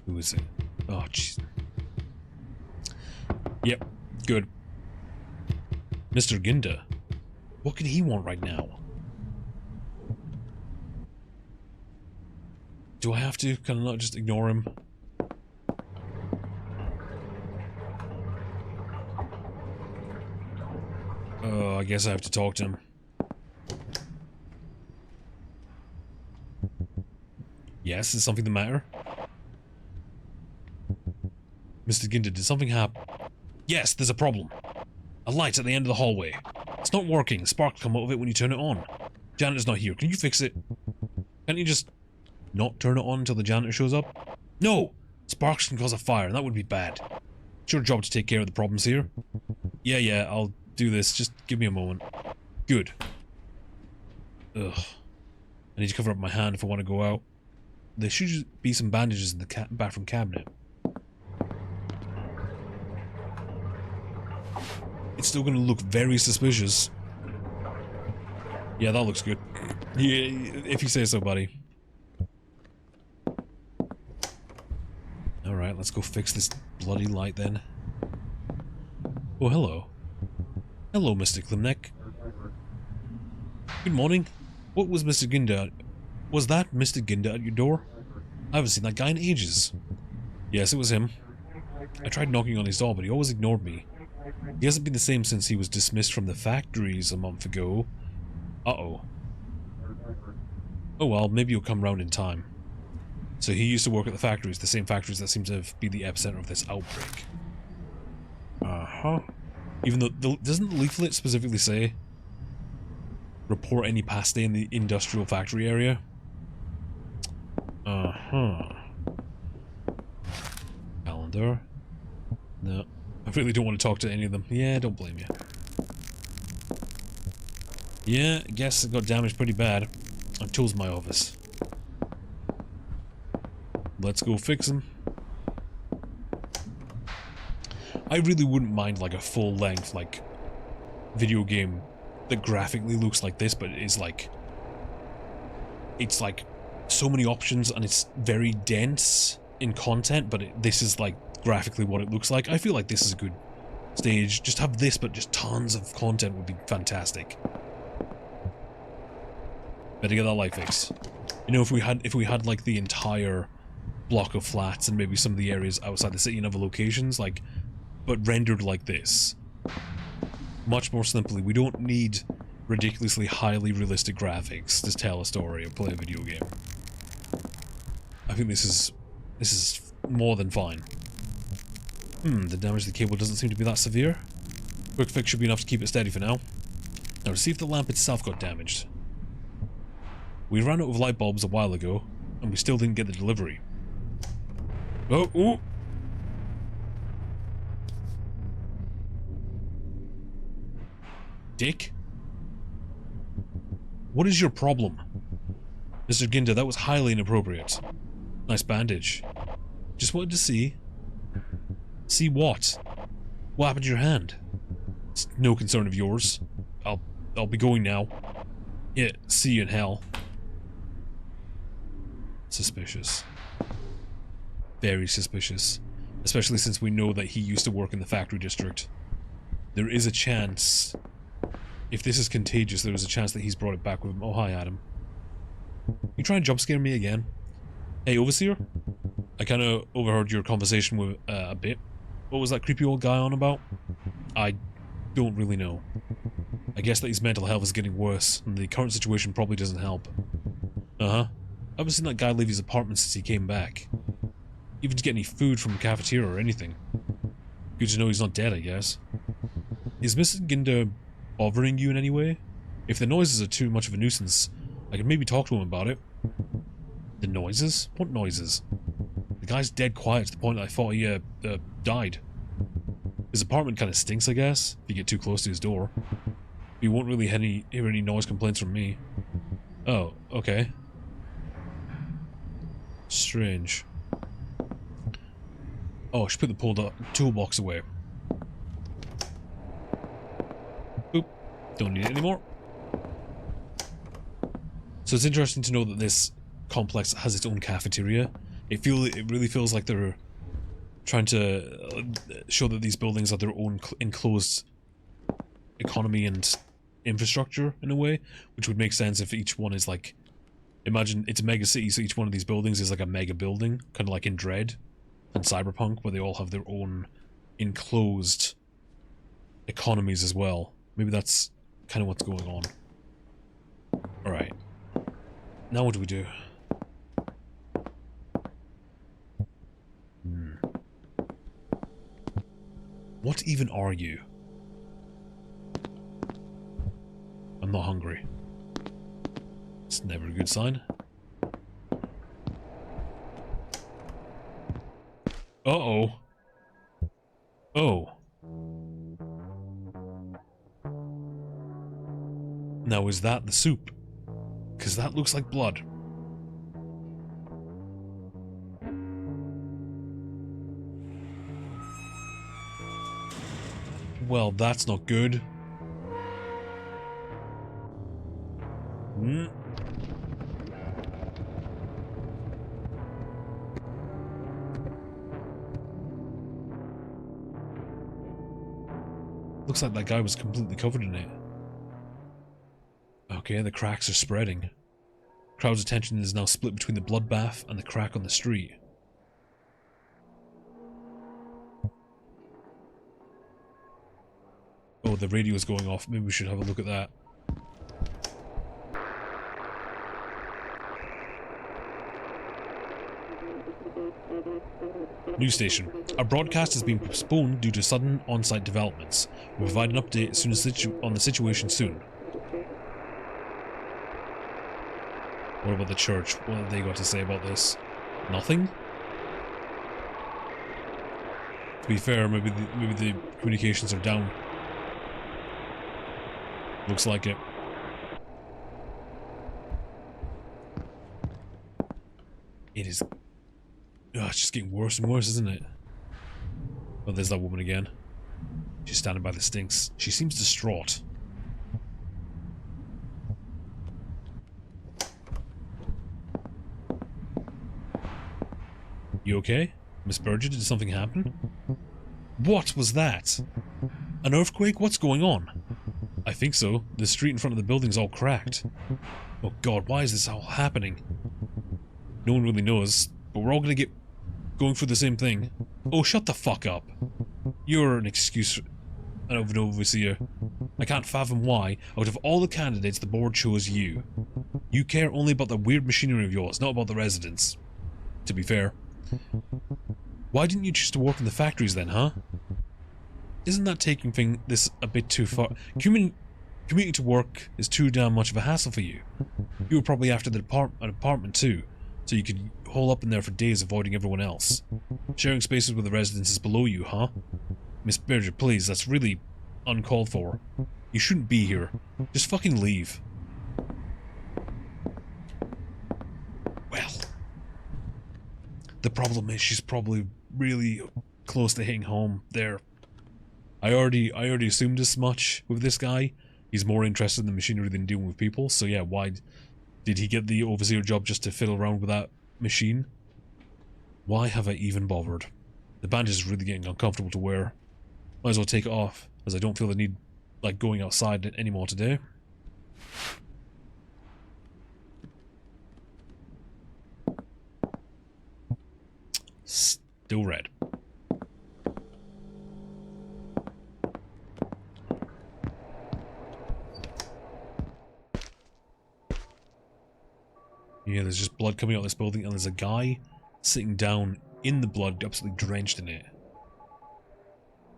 Who is it? Oh, jeez. Yep, good. Mr. Ginda. What can he want right now? Do I have to? Can I not just ignore him? Oh, I guess I have to talk to him. Yes, is something the matter? Mr. Ginda, did something happen? Yes, there's a problem. A light at the end of the hallway. It's not working. Sparks come out of it when you turn it on. Janitor's not here. Can you fix it? Can't you just not turn it on until the janitor shows up? No! Sparks can cause a fire, and that would be bad. It's your job to take care of the problems here. Yeah, I'll do this. Just give me a moment. Good. Ugh. I need to cover up my hand if I want to go out. There should be some bandages in the bathroom cabinet. It's still going to look very suspicious. Yeah, that looks good. Yeah, if you say so, buddy. Alright, let's go fix this bloody light then. Oh, hello. Hello, Mr. Klimnek. Good morning. What was Mr. Ginda? Was that Mr. Ginda at your door? I haven't seen that guy in ages. Yes, it was him. I tried knocking on his door, but he always ignored me. He hasn't been the same since he was dismissed from the factories a month ago. Uh-oh. Oh well, maybe he'll come round in time. So he used to work at the factories, the same factories that seem to be the epicenter of this outbreak. Uh-huh. Even though, doesn't the leaflet specifically say report any past day in the industrial factory area? Uh-huh. Calendar. No. I really don't want to talk to any of them. Yeah, don't blame you. Yeah, I guess it got damaged pretty bad. I've tools in my office. Let's go fix them. I really wouldn't mind like a full-length, like, video game that graphically looks like this, but is like... It's like so many options and it's very dense in content, but this is like graphically what it looks like. I feel like this is a good stage. Just have this, but just tons of content would be fantastic. Better get that light fixed. You know, if we had like the entire block of flats and maybe some of the areas outside the city and other locations, like, but rendered like this. Much more simply. We don't need ridiculously highly realistic graphics to tell a story or play a video game. I think this is more than fine. The damage to the cable doesn't seem to be that severe. Quick fix should be enough to keep it steady for now. Now to see if the lamp itself got damaged. We ran out of light bulbs a while ago, and we still didn't get the delivery. Oh, ooh! Dick? What is your problem? Mr. Ginda, that was highly inappropriate. Nice bandage. Just wanted to see. See what? What happened to your hand? It's no concern of yours. I'll be going now. Yeah, see you in hell. Suspicious. Very suspicious. Especially since we know that he used to work in the factory district. There is a chance... If this is contagious, there is a chance that he's brought it back with him. Oh, hi, Adam. You trying to jump scare me again? Hey, Overseer? I kind of overheard your conversation with a bit. What was that creepy old guy on about? I don't really know. I guess that his mental health is getting worse, and the current situation probably doesn't help. Uh-huh. I haven't seen that guy leave his apartment since he came back. Even to get any food from the cafeteria or anything. Good to know he's not dead, I guess. Is Mrs. Ginda bothering you in any way? If the noises are too much of a nuisance, I could maybe talk to him about it. The noises? What noises? The guy's dead quiet to the point that I thought he, died. His apartment kind of stinks, I guess, if you get too close to his door. You won't really hear any noise complaints from me. Oh, okay. Strange. Oh, I should put the toolbox away. Oop. Don't need it anymore. So it's interesting to know that this complex has its own cafeteria. It really feels like they're trying to show that these buildings are their own enclosed economy and infrastructure in a way, which would make sense if each one is like, imagine it's a mega city, so each one of these buildings is like a mega building, kind of like in Dread and Cyberpunk, where they all have their own enclosed economies as well. Maybe that's kind of what's going on. Alright. Now what do we do? What even are you? I'm not hungry. It's never a good sign. Uh-oh. Oh. Now is that the soup? Because that looks like blood. Well, that's not good. Hmm. Looks like that guy was completely covered in it. Okay, the cracks are spreading. Crowd's attention is now split between the bloodbath and the crack on the street. Oh, the radio's going off. Maybe we should have a look at that. News station. Our broadcast has been postponed due to sudden on-site developments. We'll provide an update as soon as on the situation soon. What about the church? What have they got to say about this? Nothing? To be fair, maybe the communications are down. Looks like it. It is... Oh, it's just getting worse and worse, isn't it? Oh, there's that woman again. She's standing by the stinks. She seems distraught. You okay? Miss Burgess, did something happen? What was that? An earthquake? What's going on? I think so. The street in front of the building's all cracked. Oh god, why is this all happening? No one really knows, but we're all gonna get going through the same thing. Oh, shut the fuck up. You're an excuse of an overseer. I can't fathom why, out of all the candidates, the board chose you. You care only about the weird machinery of yours, not about the residents. To be fair. Why didn't you choose to work in the factories then, huh? Isn't that taking this a bit too far? Commuting to work is too damn much of a hassle for you. You were probably after an apartment too, so you could hole up in there for days avoiding everyone else. Sharing spaces with the residents is below you, huh? Miss Berger, please, that's really uncalled for. You shouldn't be here. Just fucking leave. Well. The problem is she's probably really close to hitting home there. I already assumed as much with this guy. He's more interested in the machinery than dealing with people, so yeah, why did he get the overseer job just to fiddle around with that machine? Why have I even bothered? The bandage is really getting uncomfortable to wear. Might as well take it off, as I don't feel the need like going outside anymore today. Still red. Yeah, there's just blood coming out of this building, and there's a guy sitting down in the blood, absolutely drenched in it.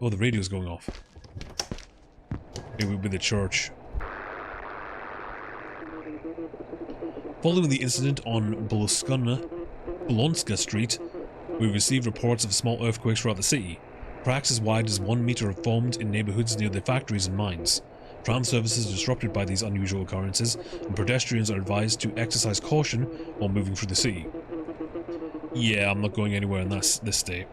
Oh, the radio's going off. It would be the church. Following the incident on Bolonska Street, we received reports of small earthquakes throughout the city. Cracks as wide as 1 meter have formed in neighborhoods near the factories and mines. Tram services are disrupted by these unusual occurrences, and pedestrians are advised to exercise caution while moving through the city. Yeah, I'm not going anywhere in this state.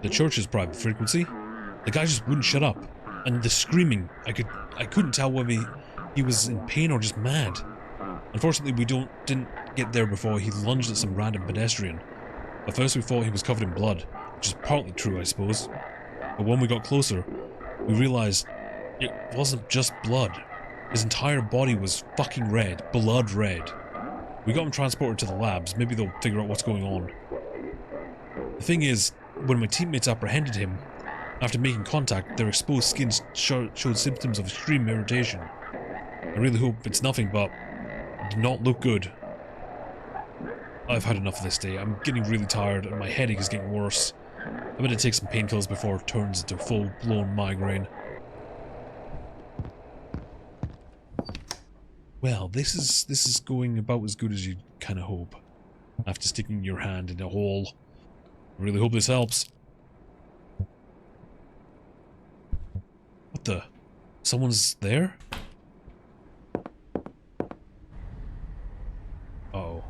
The church's private frequency. The guy just wouldn't shut up, and the screaming. I couldn't tell whether he was in pain or just mad. Unfortunately, we didn't get there before he lunged at some random pedestrian. At first, we thought he was covered in blood, which is partly true, I suppose. But when we got closer, we realized it wasn't just blood. His entire body was fucking red, blood red. We got him transported to the labs. Maybe they'll figure out what's going on. The thing is, when my teammates apprehended him, after making contact, their exposed skin showed symptoms of extreme irritation. I really hope it's nothing, but it did not look good. I've had enough of this day. I'm getting really tired and my headache is getting worse. I'm gonna take some painkillers before it turns into full-blown migraine. Well, this is going about as good as you kind of hope. after sticking your hand in a hole. I really hope this helps. What the? Someone's there? Uh-oh.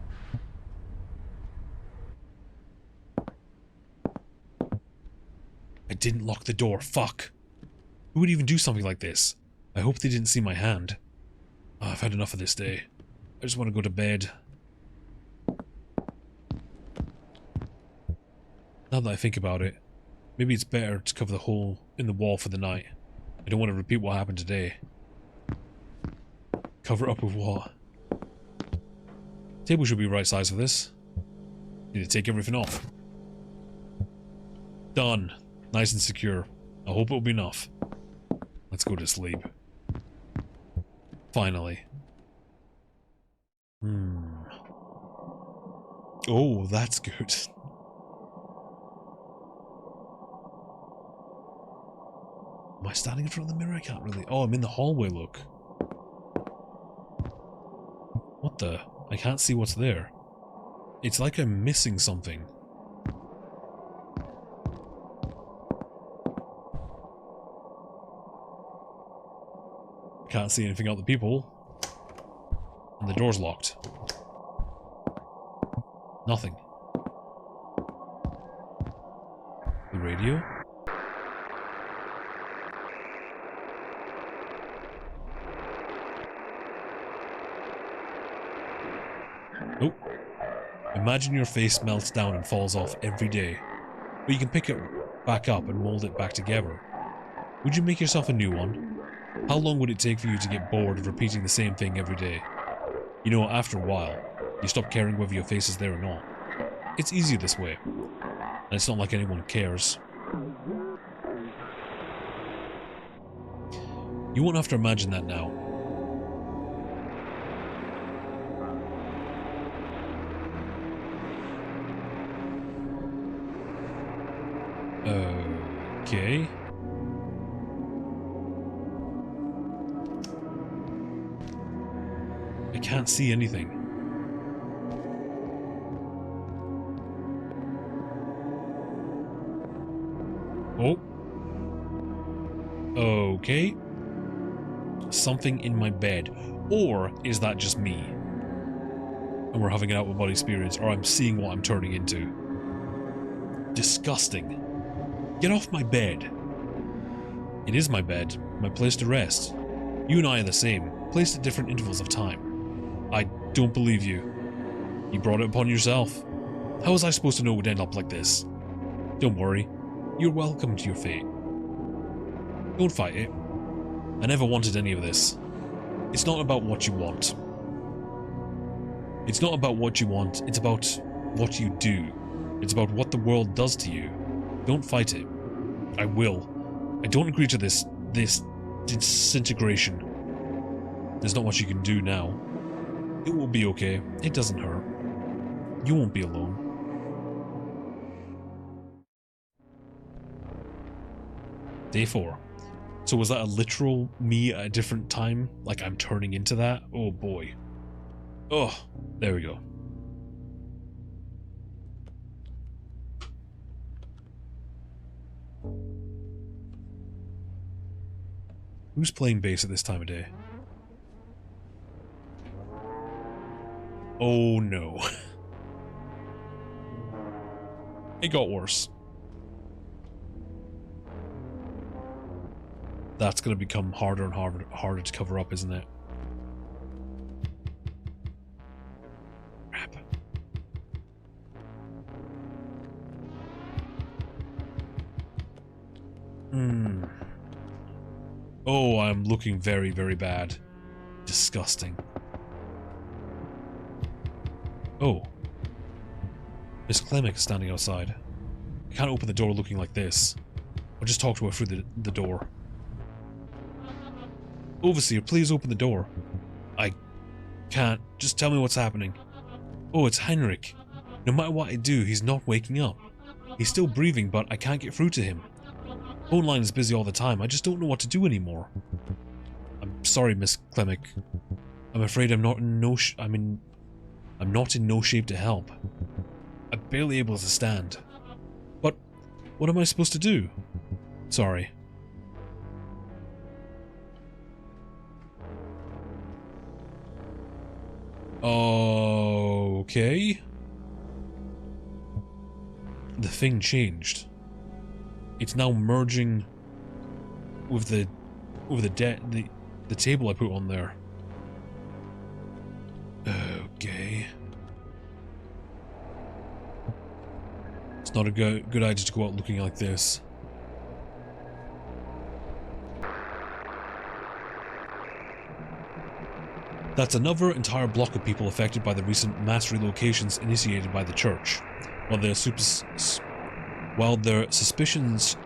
I didn't lock the door. Fuck. Who would even do something like this? I hope they didn't see my hand. Oh, I've had enough of this day. I just want to go to bed. Now that I think about it, maybe it's better to cover the hole in the wall for the night. I don't want to repeat what happened today. Cover it up with what? Table should be right size for this. Need to take everything off. Done. Nice and secure. I hope it'll be enough. Let's go to sleep. Finally. Oh, that's good. Am I standing in front of the mirror? I can't really... Oh, I'm in the hallway, look. What the... I can't see what's there. It's like I'm missing something. I can't see anything out the people. And the door's locked. Nothing. The radio? Oh. Imagine your face melts down and falls off every day, but you can pick it back up and mold it back together. Would you make yourself a new one? How long would it take for you to get bored of repeating the same thing every day? You know, after a while, you stop caring whether your face is there or not. It's easier this way, and it's not like anyone cares. You won't have to imagine that now. Okay. I can't see anything. Oh. Okay. Something in my bed. Or is that just me? And we're having an out-of-body experience, or I'm seeing what I'm turning into. Disgusting. Get off my bed. It is my bed, my place to rest. You and I are the same, placed at different intervals of time. I don't believe you. You brought it upon yourself. How was I supposed to know it would end up like this? Don't worry. You're welcome to your fate. Don't fight it. I never wanted any of this. It's not about what you want. It's not about what you want, it's about what you do. It's about what the world does to you. Don't fight it. I will. I don't agree to this disintegration. There's not much you can do now. It will be okay. It doesn't hurt. You won't be alone. Day 4. So was that a literal me at a different time? Like I'm turning into that? Oh boy. Oh, there we go. Who's playing bass at this time of day? Oh no. It got worse. That's going to become harder and harder to cover up, isn't it? Crap. Oh, I'm looking very, very bad. Disgusting. Oh. Miss Clemic is standing outside. I can't open the door looking like this. I'll just talk to her through the door. Overseer, please open the door. I can't. Just tell me what's happening. Oh, it's Heinrich. No matter what I do, he's not waking up. He's still breathing, but I can't get through to him. Phone line is busy all the time. I just don't know what to do anymore. I'm sorry, Miss Clemic. I'm afraid I'm not in I'm not in no shape to help. I'm barely able to stand. But what am I supposed to do? Sorry. Okay. The thing changed. It's now merging with the table I put on there. Okay. It's not a good idea to go out looking like this. That's another entire block of people affected by the recent mass relocations initiated by the church. While their suspicious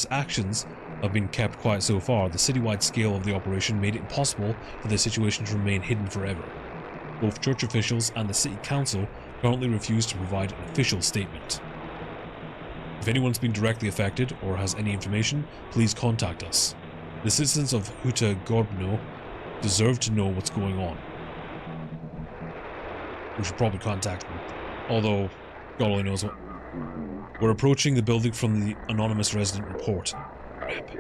actions have been kept quiet so far, the citywide scale of the operation made it impossible for the situation to remain hidden forever. Both church officials and the city council currently refuse to provide an official statement. If anyone's been directly affected or has any information, please contact us. The citizens of Huta-Grobno deserve to know what's going on. We should probably contact them. Although, God only knows what. We're approaching the building from the anonymous resident report. Crap.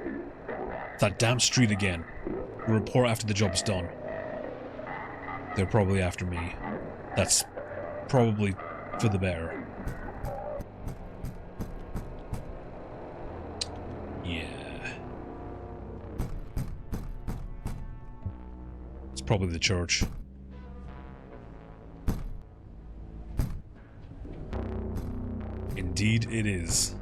That damn street again. We'll report after the job is done. They're probably after me. That's probably for the better. Yeah. It's probably the church. Indeed it is.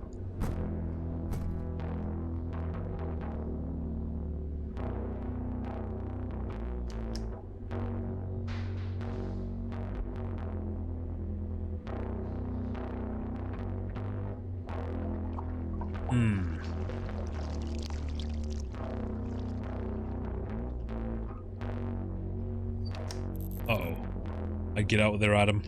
Uh-oh. I'd get out there, Adam.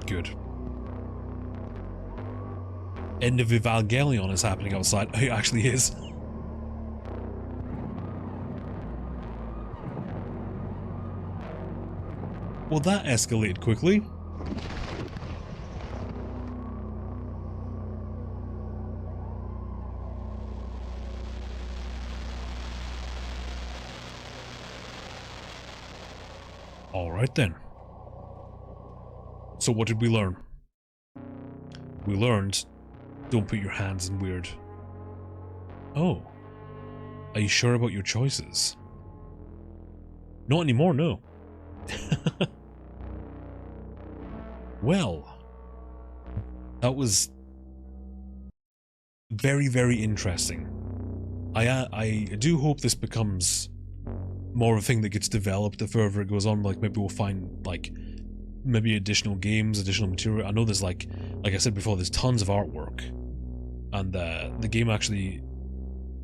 Good. End of Evangelion is happening outside. It actually is. Well, that escalated quickly. All right then. So what did we learn? We learned, don't put your hands in weird. Oh. Are you sure about your choices? Not anymore, no. Well, that was very, very interesting. I do hope this becomes more of a thing that gets developed the further it goes on. Like, maybe we'll find, like, maybe additional games, additional material. I know there's, like I said before, there's tons of artwork. And the game actually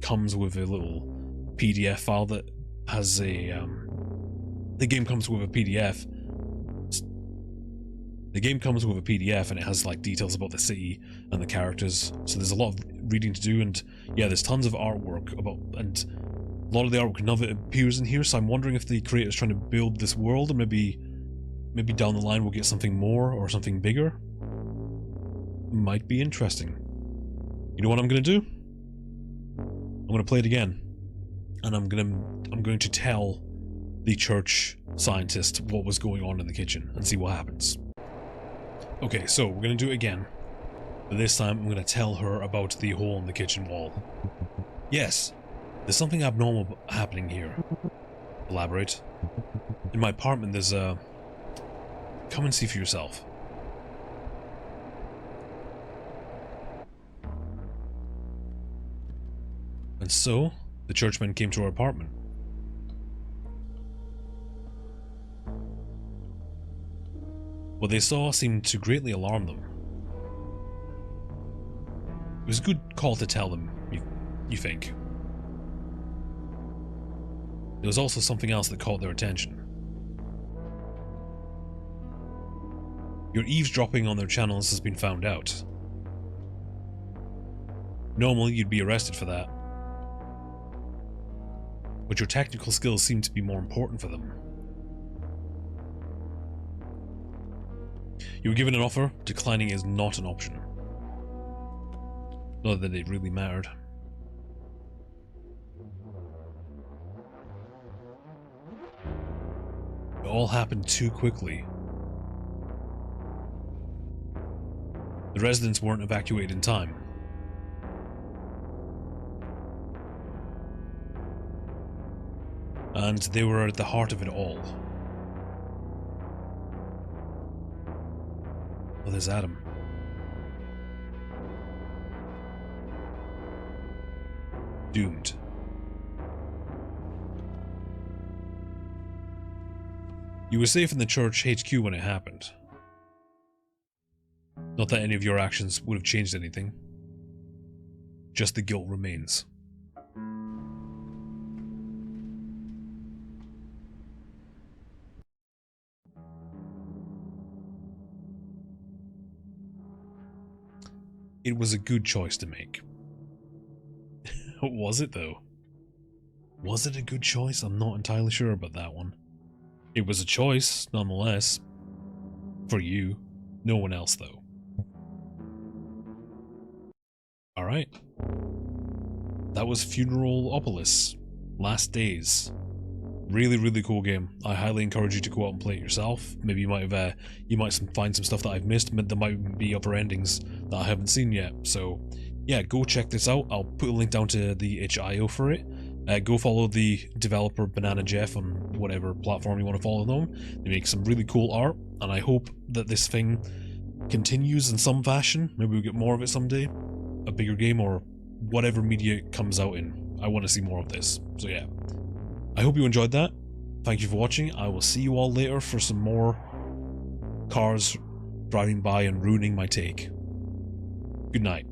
comes with a little PDF file that has a, the game comes with a PDF. The game comes with a PDF and it has like details about the city and the characters. So there's a lot of reading to do, and yeah, there's tons of artwork about, and a lot of the artwork, none of it appears in here. So I'm wondering if the creator's trying to build this world, and maybe down the line we'll get something more or something bigger. Might be interesting. You know what I'm gonna do? I'm gonna play it again, and I'm going to tell the church scientist what was going on in the kitchen and see what happens. Okay, so we're gonna do it again, but this time I'm gonna tell her about the hole in the kitchen wall. Yes, there's something abnormal happening here. Elaborate. In my apartment there's a... Come and see for yourself. And so, the churchmen came to our apartment. What they saw seemed to greatly alarm them. It was a good call to tell them, you think. There was also something else that caught their attention. Your eavesdropping on their channels has been found out. Normally, you'd be arrested for that. But your technical skills seem to be more important for them. You were given an offer. Declining is not an option. Not that it really mattered. It all happened too quickly. The residents weren't evacuated in time. And they were at the heart of it all. Oh, there's Adam. Doomed. You were safe in the church HQ when it happened. Not that any of your actions would have changed anything. Just the guilt remains. It was a good choice to make. Was it though? Was it a good choice? I'm not entirely sure about that one. It was a choice, nonetheless. For you. No one else though. Alright. That was Funeralopolis. Last Days. Really, really cool game. I highly encourage you to go out and play it yourself. Maybe you might have, find some stuff that I've missed. There might be other endings that I haven't seen yet. So, yeah, go check this out. I'll put a link down to the itch.io for it. Go follow the developer BananaJeff on whatever platform you want to follow them. They make some really cool art, and I hope that this thing continues in some fashion. Maybe we'll get more of it someday. A bigger game or whatever media it comes out in. I want to see more of this. So yeah. I hope you enjoyed that. Thank you for watching. I will see you all later for some more cars driving by and ruining my take. Good night.